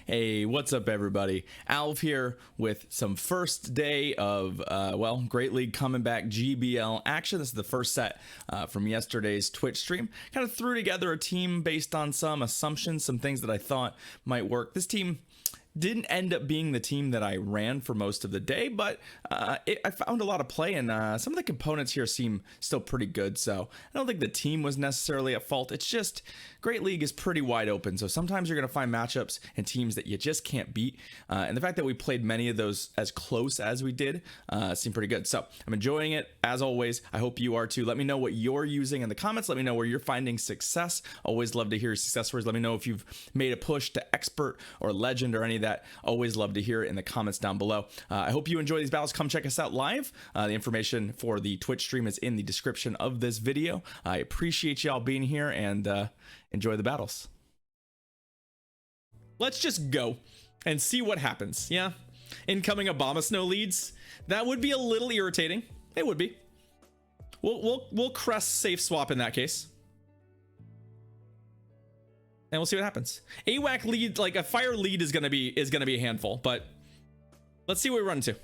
Hey, what's up everybody? Alv here with some first day of, well, Great League coming back GBL action. This is the first set from yesterday's Twitch stream. Kind of threw together a team based on some assumptions, some things that I thought might work. This team didn't end up being the team that I ran for most of the day, but I found a lot of play, and some of the components here seem still pretty good, so I don't think the team was necessarily at fault. It's just Great League is pretty wide open, so sometimes you're going to find matchups and teams that you just can't beat, and the fact that we played many of those as close as we did seemed pretty good. So I'm enjoying it, as always. I hope you are too. Let me know what you're using in the comments. Let me know where you're finding success. Always love to hear your success stories. Let me know if you've made a push to expert or legend or any that. Always love to hear it in the comments down below. I hope you enjoy these battles. Come check us out live. The information for the Twitch stream is in the description of this video. I appreciate y'all being here, and enjoy the battles. Let's just go and see what happens. Yeah, incoming Abomasnow leads. That would be a little irritating. It would be. We'll crest safe swap in that case. And we'll see what happens. AWAC lead, like a fire lead, is gonna be a handful, but let's see what we run into.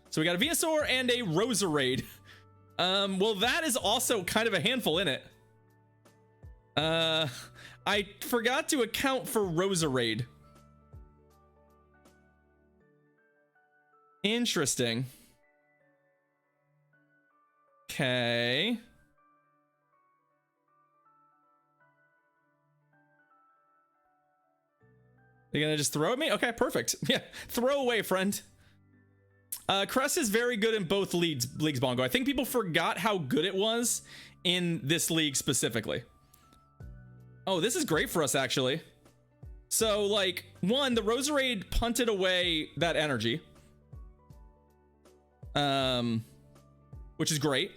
So we got a Venusaur and a Roserade. Well, that is also kind of a handful in it. I forgot to account for Roserade. Interesting. Okay. You're gonna just throw at me? Okay, perfect. Yeah, throw away, friend. Crest is very good in both leagues, Bongo. I think people forgot how good it was in this league specifically. Oh, this is great for us, actually. So, like, one, the Roserade punted away that energy. Which is great.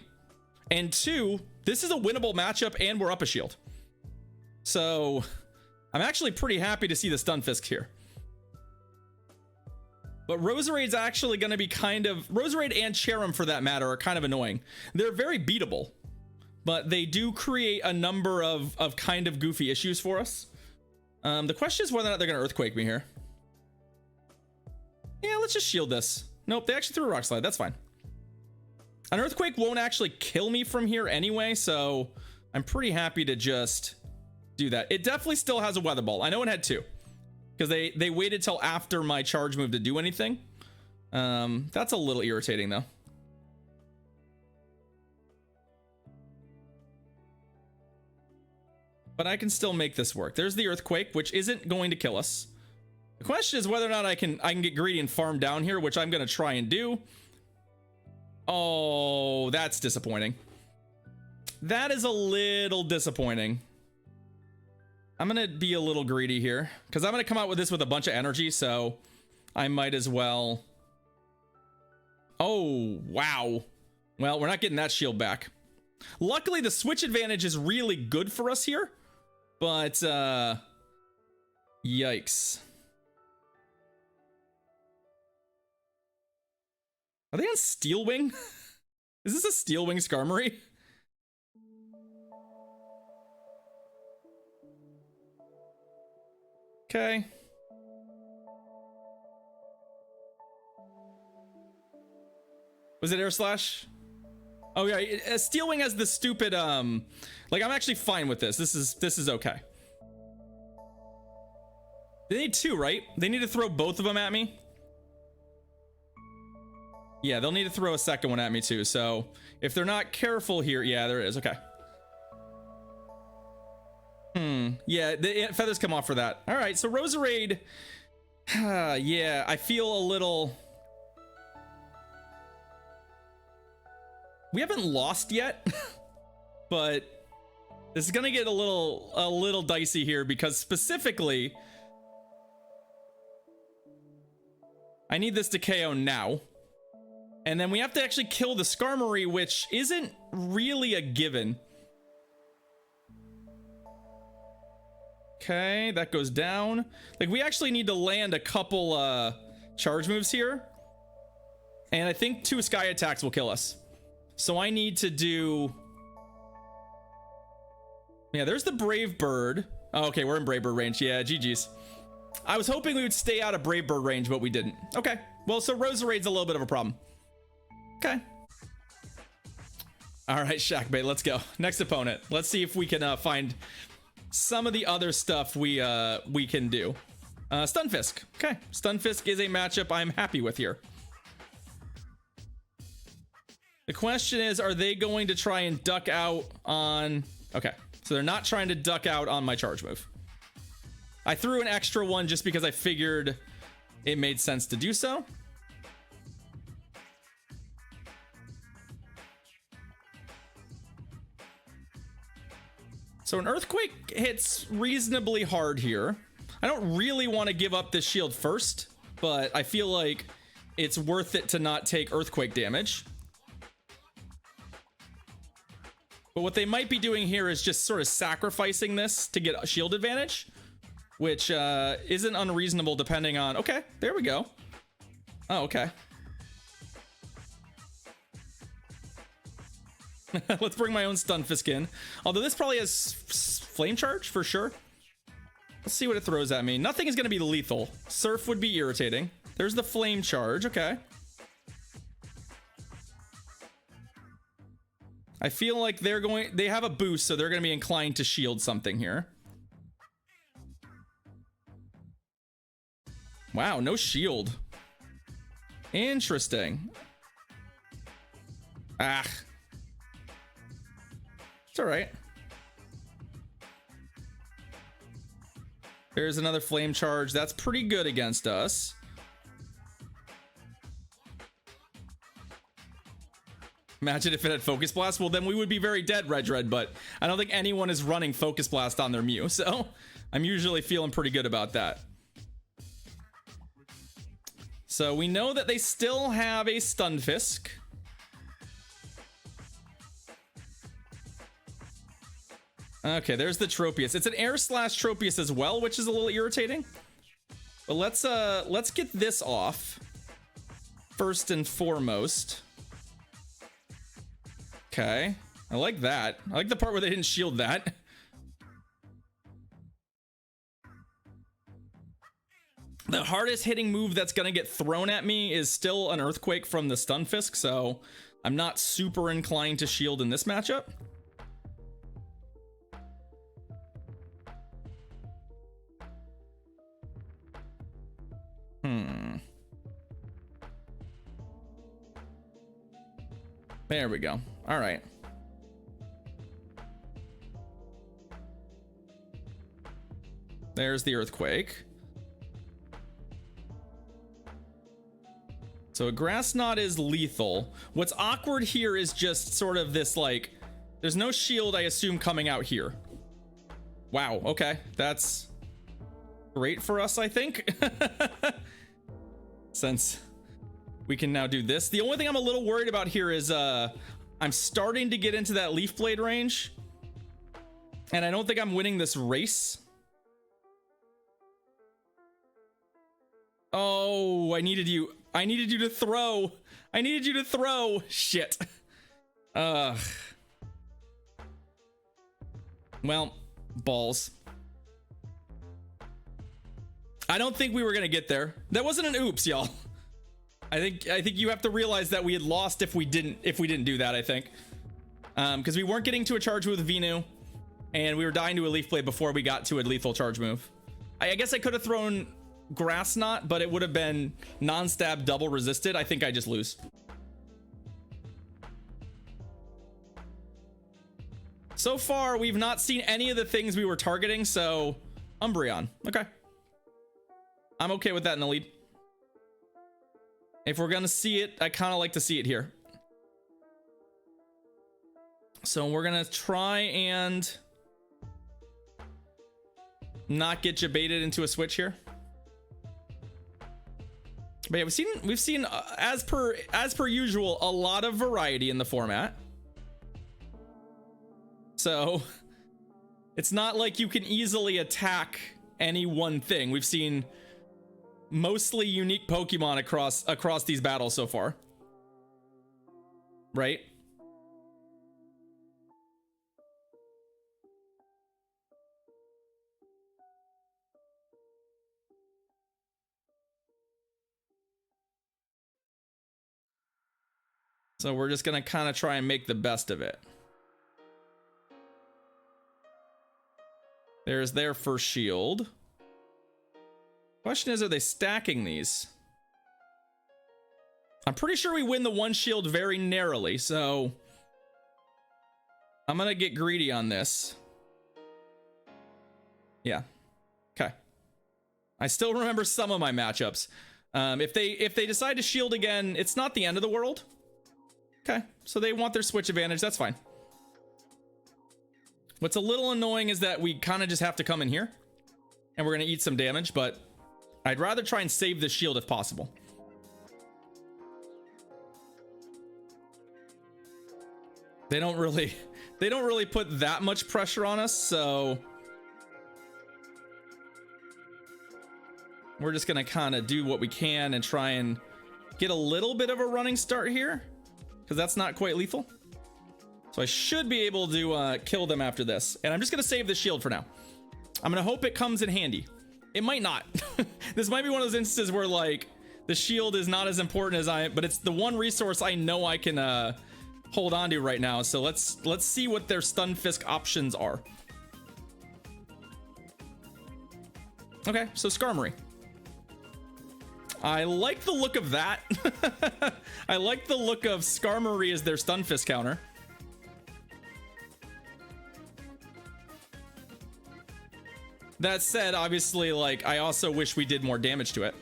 And two, this is a winnable matchup, and we're up a shield. So I'm actually pretty happy to see the Stunfisk here. But Roserade's actually going to be kind of... Roserade and Cherim, for that matter, are kind of annoying. They're very beatable, but they do create a number of kind of goofy issues for us. The question is whether or not they're going to Earthquake me here. Yeah, let's just shield this. Nope, they actually threw a Rock Slide. That's fine. An Earthquake won't actually kill me from here anyway, so I'm pretty happy to just do that. It definitely still has a Weather Ball. I know it had two, because they waited till after my charge move to do anything. That's a little irritating though. But I can still make this work. There's the Earthquake, which isn't going to kill us. The question is whether or not I can get greedy and farm down here, which I'm going to try and do. Oh, that's disappointing. That is a little disappointing. I'm gonna be a little greedy here, because I'm gonna come out with this with a bunch of energy, so I might as well. Oh, wow. Well, we're not getting that shield back. Luckily, the switch advantage is really good for us here, but yikes. Are they on Steel Wing? Is this a Steel Wing Skarmory? Okay. Was it Air Slash? Oh yeah, Steel Wing has the stupid like, I'm actually fine with this. This is okay. They need two, right? They need to throw both of them at me. Yeah, they'll need to throw a second one at me too. So if they're not careful here, yeah, there it is. Okay. Yeah, the feathers come off for that. All right, so Roserade. Yeah, I feel a little... We haven't lost yet, but this is gonna get a little dicey here, because specifically I need this to KO now. And then we have to actually kill the Skarmory, which isn't really a given. Okay, that goes down. Like, we actually need to land a couple charge moves here. And I think 2 Sky attacks will kill us. So I need to do... Yeah, there's the Brave Bird. Oh, okay, we're in Brave Bird range. Yeah, GG's. I was hoping we would stay out of Brave Bird range, but we didn't. Okay. Well, so Roserade's a little bit of a problem. Okay. All right, Shackbait, let's go. Next opponent. Let's see if we can find some of the other stuff we can do. Stunfisk. Okay. Stunfisk is a matchup I'm happy with here. The question is, are they going to try and duck out on... Okay. So they're not trying to duck out on my charge move. I threw an extra one just because I figured it made sense to do so. So an Earthquake hits reasonably hard here. I don't really want to give up this shield first, but I feel like it's worth it to not take Earthquake damage. But what they might be doing here is just sort of sacrificing this to get a shield advantage, which isn't unreasonable depending on... Okay, there we go. Oh, okay. Let's bring my own Stunfisk in. Although this probably has Flame Charge for sure. Let's see what it throws at me. Nothing is going to be lethal. Surf would be irritating. There's the Flame Charge. Okay. I feel like they have a boost, so they're going to be inclined to shield something here. Wow, no shield. Interesting. Ah. It's all right. There's another Flame Charge. That's pretty good against us. Imagine if it had Focus Blast. Well, then we would be very dead, Red, but I don't think anyone is running Focus Blast on their Mew, so I'm usually feeling pretty good about that. So we know that they still have a Stunfisk. Okay, there's the Tropius. It's an Air Slash Tropius as well, which is a little irritating. But let's get this off first and foremost. Okay, I like that. I like the part where they didn't shield that. The hardest hitting move that's gonna get thrown at me is still an Earthquake from the Stunfisk, so I'm not super inclined to shield in this matchup. There we go. All right. There's the Earthquake. So a Grass Knot is lethal. What's awkward here is just sort of this, like, there's no shield, I assume, coming out here. Wow, okay. That's great for us, I think. Since we can now do this. The only thing I'm a little worried about here is I'm starting to get into that Leaf Blade range. And I don't think I'm winning this race. Oh, I needed you to throw. I needed you to throw. Shit. Well, balls. I don't think we were gonna get there. That wasn't an oops, y'all. I think you have to realize that we had lost if we didn't do that, I think. Because we weren't getting to a charge move with Venu, and we were dying to a Leaf Blade before we got to a lethal charge move. I guess I could have thrown Grass Knot, but it would have been non-stab double resisted. I think I just lose. So far, we've not seen any of the things we were targeting, so Umbreon. Okay. I'm okay with that in the lead. If we're gonna see it, I kind of like to see it here. So we're gonna try and not get baited into a switch here. But yeah, we've seen as per usual, a lot of variety in the format. So it's not like you can easily attack any one thing. We've seen mostly unique Pokemon across these battles so far, right? So we're just gonna kind of try and make the best of it. There's their first shield. Question is, are they stacking these? I'm pretty sure we win the one shield very narrowly, so I'm gonna get greedy on this. Yeah. Okay. I still remember some of my matchups. If they decide to shield again, it's not the end of the world. Okay, so they want their switch advantage. That's fine. What's a little annoying is that we kind of just have to come in here, and we're gonna eat some damage. But I'd rather try and save the shield if possible. They don't really put that much pressure on us, so we're just gonna kind of do what we can and try and get a little bit of a running start here, because that's not quite lethal. So I should be able to kill them after this, and I'm just gonna save the shield for now. I'm gonna hope it comes in handy. It might not. This might be one of those instances where like the shield is not as important as but it's the one resource I know I can hold on to right now. So let's see what their Stunfisk options are. Okay, so Skarmory. I like the look of that. I like the look of Skarmory as their Stunfisk counter. That said, obviously, like, I also wish we did more damage to it.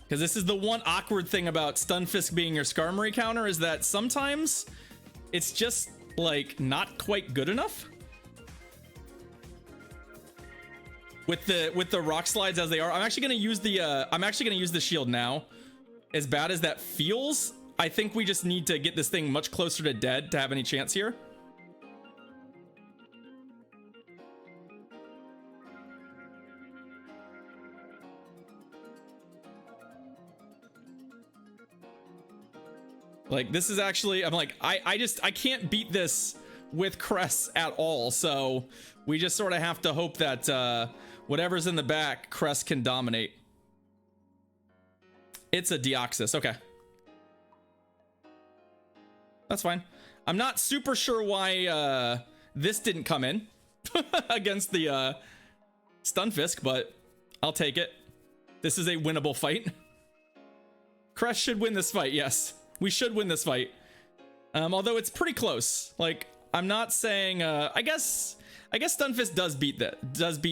Because this is the one awkward thing about Stunfisk being your Skarmory counter, is that sometimes it's just, like, not quite good enough. With the rock slides as they are, I'm actually gonna use the shield now. As bad as that feels, I think we just need to get this thing much closer to dead to have any chance here. Like, this is actually, I'm like, I can't beat this with Cress at all, so we just sort of have to hope that whatever's in the back, Cress can dominate. It's a Deoxys, okay. That's fine. I'm not super sure why this didn't come in against the Stunfisk, but I'll take it. This is a winnable fight. Cress should win this fight, yes. We should win this fight. Although it's pretty close. Like, I'm not saying I guess Stunfisk does beat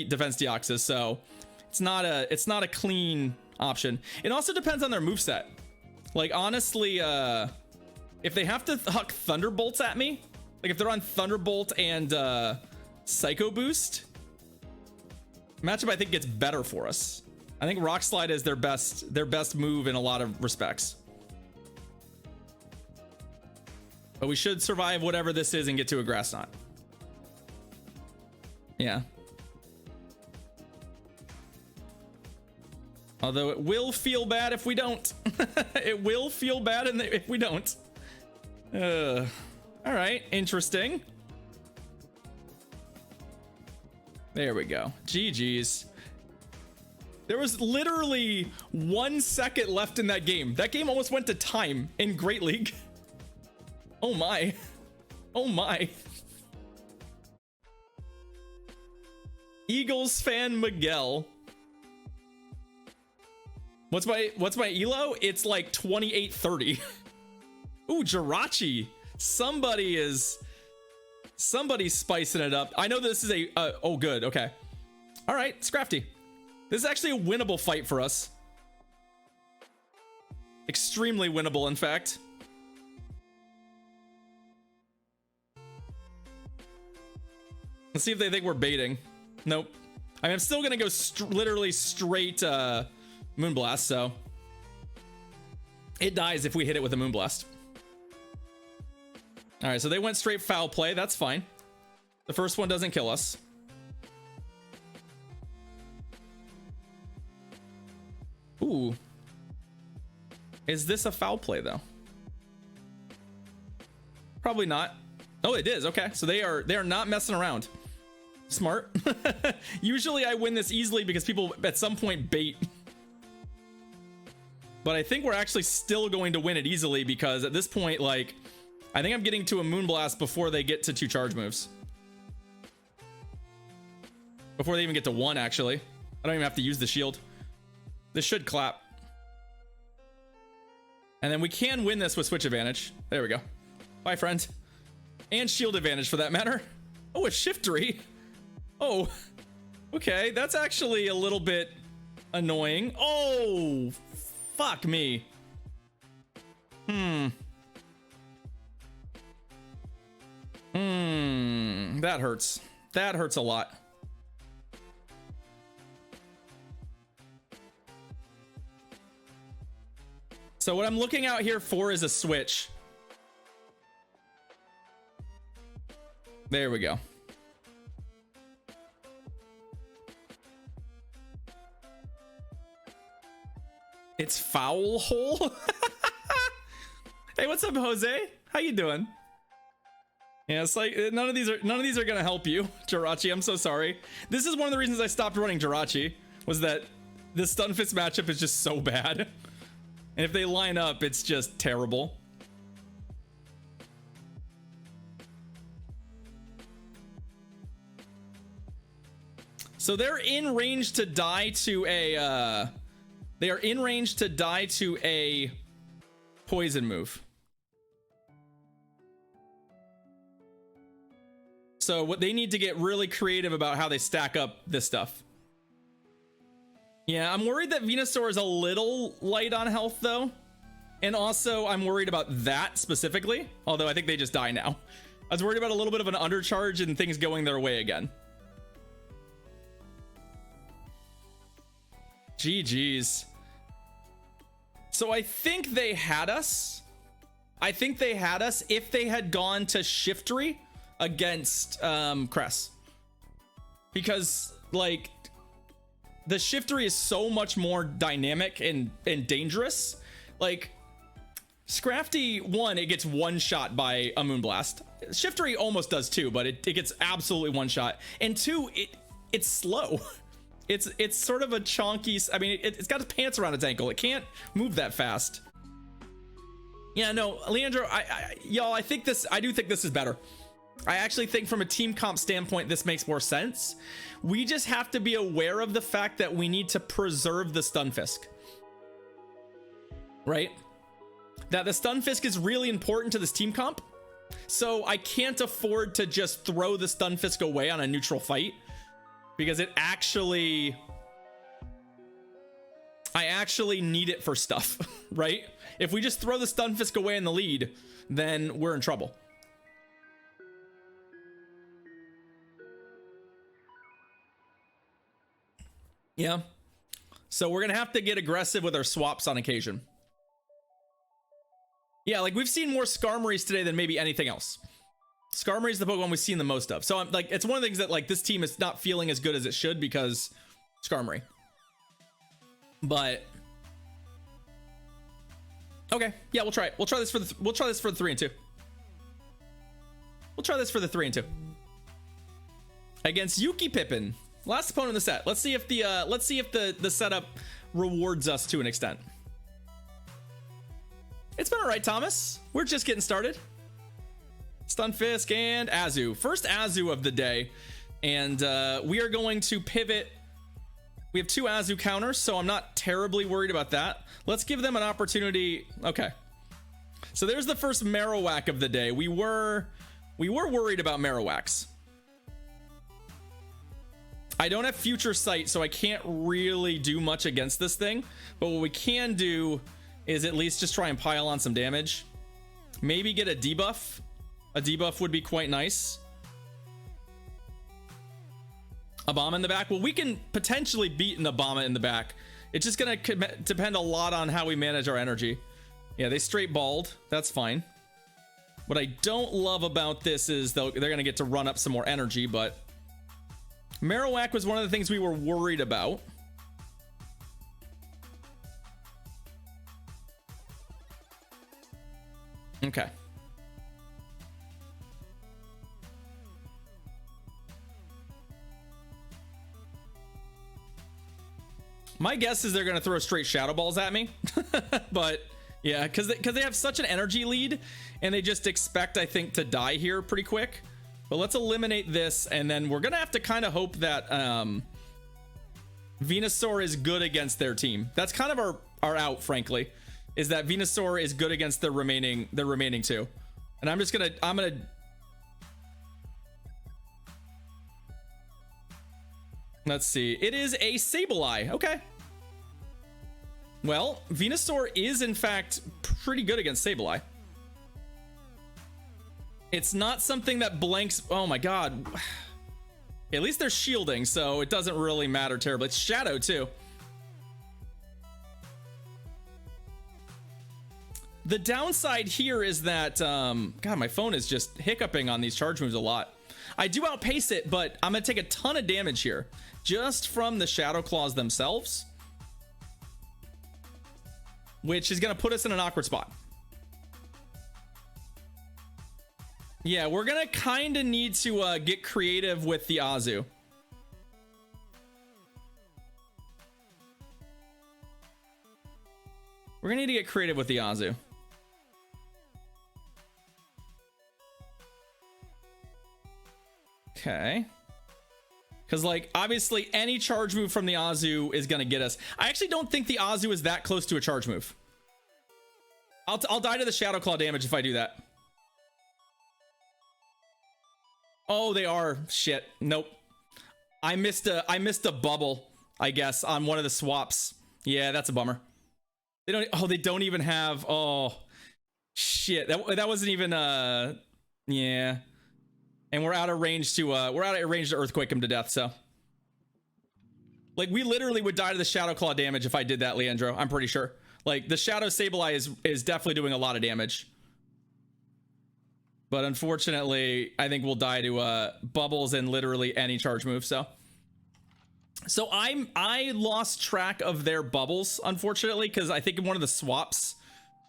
Defense Deoxys, so it's not a clean option. It also depends on their moveset. Like, honestly, if they have to huck Thunderbolts at me, like if they're on Thunderbolt and Psycho Boost, matchup I think gets better for us. I think Rock Slide is their best move in a lot of respects. But we should survive whatever this is and get to a Grass Knot. Yeah. Although it will feel bad if we don't. It will feel bad if we don't. All right, interesting. There we go. GG's. There was literally 1 second left in that game. That game almost went to time in Great League. Oh my. Oh my. Eagles fan Miguel. What's my elo? It's like 2830. Ooh, Jirachi. Somebody's spicing it up. I know this is a oh good, okay. All right, Scrafty. This is actually a winnable fight for us. Extremely winnable, in fact. Let's see if they think we're baiting. Nope. I mean, I'm still gonna go literally straight Moonblast, so it dies if we hit it with a Moonblast. All right, so they went straight foul play. That's fine. The first one doesn't kill us. Ooh. Is this a foul play though? Probably not. Oh, it is. Okay, so they are not messing around. Smart. Usually I win this easily because people at some point bait. but I think we're actually still going to win it easily because at this point, like, I think I'm getting to a Moonblast before they get to 2 charge moves. Before they even get to 1, actually. I don't even have to use the shield. This should clap. And then we can win this with switch advantage. There we go. Bye, friend. And shield advantage for that matter. Oh, a Shiftry. Oh, okay. That's actually a little bit annoying. Oh, fuck me. That hurts. That hurts a lot. So what I'm looking out here for is a switch. There we go. It's Foul Hole. Hey, what's up, Jose? How you doing? Yeah, it's like none of these are gonna help you, Jirachi. I'm so sorry. This is one of the reasons I stopped running Jirachi, was that the Stunfisk matchup is just so bad. And if they line up, it's just terrible. So they're in range to die to a they are in range to die to a poison move. So what they need to get really creative about how they stack up this stuff. Yeah, I'm worried that Venusaur is a little light on health though. And also I'm worried about that specifically, although I think they just die now. I was worried about a little bit of an undercharge and things going their way again. GG's. So I think they had us. I think they had us if they had gone to Shiftry against Cress. Because like the Shiftry is so much more dynamic and dangerous. Like Scrafty, one, it gets one shot by a Moonblast. Shiftry almost does too, but it gets absolutely one shot. And two, it's slow. It's sort of a chonky, I mean, it's got its pants around its ankle. It can't move that fast. Yeah, no, Leandro, y'all, I do think this is better. I actually think from a team comp standpoint, this makes more sense. We just have to be aware of the fact that we need to preserve the Stunfisk. Right? That the Stunfisk is really important to this team comp. So I can't afford to just throw the Stunfisk away on a neutral fight. Because it actually... I actually need it for stuff, right? If we just throw the Stunfisk away in the lead, then we're in trouble. Yeah. So we're gonna have to get aggressive with our swaps on occasion. Yeah, like we've seen more Skarmories today than maybe anything else. Skarmory is the Pokemon we've seen the most of. So I'm like, it's one of the things that like this team is not feeling as good as it should because Skarmory. But okay, yeah, we'll try it. We'll try this for the 3 and 2. We'll try this for the 3 and 2 against Yuki Pippin, last opponent in the set. Let's see if the setup rewards us to an extent. It's been all right, Thomas. We're just getting started. Stunfisk and Azu. First Azu of the day. And we are going to pivot. We have 2 Azu counters, so I'm not terribly worried about that. Let's give them an opportunity. Okay. So there's the first Marowak of the day. We were worried about Marowaks. I don't have Future Sight, so I can't really do much against this thing. But what we can do is at least just try and pile on some damage. Maybe get a debuff. A debuff would be quite nice. A bomb in the back. Well, we can potentially beat an Abama in the back. It's just gonna depend a lot on how we manage our energy. Yeah, they straight balled. That's fine. What I don't love about this is they're gonna get to run up some more energy, but Marowak was one of the things we were worried about. Okay. My guess is they're gonna throw straight shadow balls at me. But yeah, because they have such an energy lead, and they just expect, I think, to die here pretty quick. But let's eliminate this, and then we're gonna have to kind of hope that Venusaur is good against their team. That's kind of our out, frankly, is that Venusaur is good against the remaining two. And I'm gonna let's see. It is a Sableye. Okay. Well, Venusaur is in fact pretty good against Sableye. It's not something that blanks. Oh my god. At least they're shielding, so it doesn't really matter terribly. It's Shadow too. The downside here is that god, my phone is just hiccuping on these charge moves a lot. I do outpace it, but I'm gonna take a ton of damage here just from the Shadow Claws themselves, which is gonna put us in an awkward spot. Yeah, we're gonna kind of need to get creative with the Azu. We're gonna need to get creative with the Azu. Okay. Because, like, obviously any charge move from the Azu is gonna get us. I actually don't think the Azu is that close to a charge move. I'll die to the Shadow Claw damage if I do that. Oh, they are. Shit. Nope. I missed a bubble, I guess, on one of the swaps. Yeah, that's a bummer. They don't even have. Oh, shit. That wasn't even. Yeah. And we're out of range to earthquake him to death. So, like, we literally would die to the Shadow Claw damage if I did that, Leandro. I'm pretty sure. Like, the Shadow Sableye is definitely doing a lot of damage. But unfortunately, I think we'll die to bubbles and literally any charge move. So I lost track of their bubbles, unfortunately, because I think in one of the swaps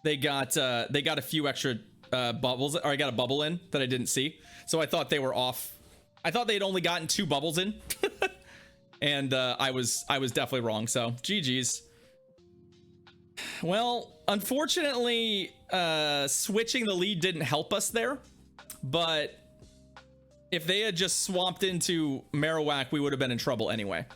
they got a few extra bubbles, or I got a bubble in that I didn't see. So I thought they were off. I thought they'd only gotten 2 bubbles in, and I was definitely wrong. So GG's. Well, unfortunately, switching the lead didn't help us there. But if they had just swapped into Marowak, we would have been in trouble anyway.